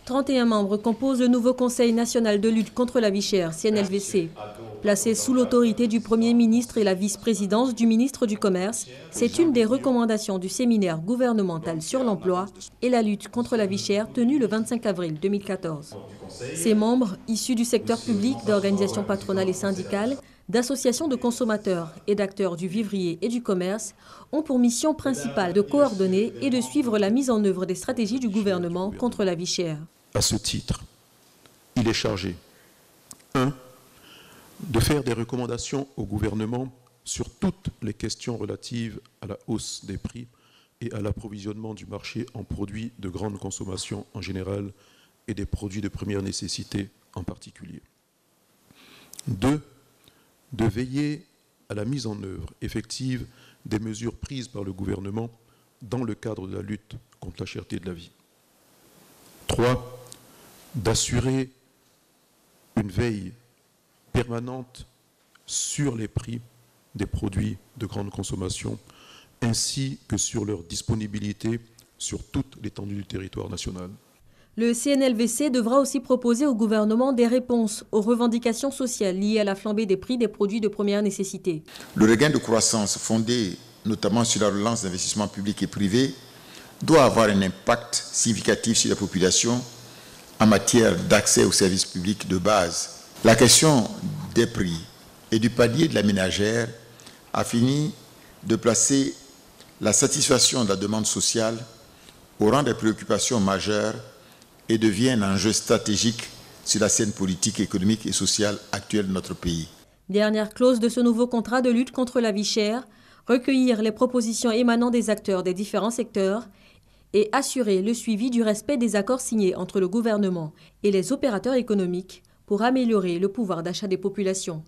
31 membres composent le nouveau Conseil national de lutte contre la vie chère, CNLVC. Placé sous l'autorité du Premier ministre et la vice-présidence du ministre du Commerce, c'est une des recommandations du séminaire gouvernemental sur l'emploi et la lutte contre la vie chère tenu le 25 avril 2014. Ces membres, issus du secteur public, d'organisations patronales et syndicales, d'associations de consommateurs et d'acteurs du vivrier et du commerce, ont pour mission principale de coordonner et de suivre la mise en œuvre des stratégies du gouvernement contre la vie chère. À ce titre, il est chargé 1. De faire des recommandations au gouvernement sur toutes les questions relatives à la hausse des prix et à l'approvisionnement du marché en produits de grande consommation en général et des produits de première nécessité en particulier. 2. De veiller à la mise en œuvre effective des mesures prises par le gouvernement dans le cadre de la lutte contre la cherté de la vie. 3. D'assurer une veille permanente sur les prix des produits de grande consommation ainsi que sur leur disponibilité sur toute l'étendue du territoire national. Le CNLVC devra aussi proposer au gouvernement des réponses aux revendications sociales liées à la flambée des prix des produits de première nécessité. Le regain de croissance fondé notamment sur la relance d'investissements publics et privés doit avoir un impact significatif sur la population en matière d'accès aux services publics de base. La question des prix et du panier de la ménagère a fini de placer la satisfaction de la demande sociale au rang des préoccupations majeures et devient un enjeu stratégique sur la scène politique, économique et sociale actuelle de notre pays. Dernière clause de ce nouveau contrat de lutte contre la vie chère, recueillir les propositions émanant des acteurs des différents secteurs et assurer le suivi du respect des accords signés entre le gouvernement et les opérateurs économiques pour améliorer le pouvoir d'achat des populations.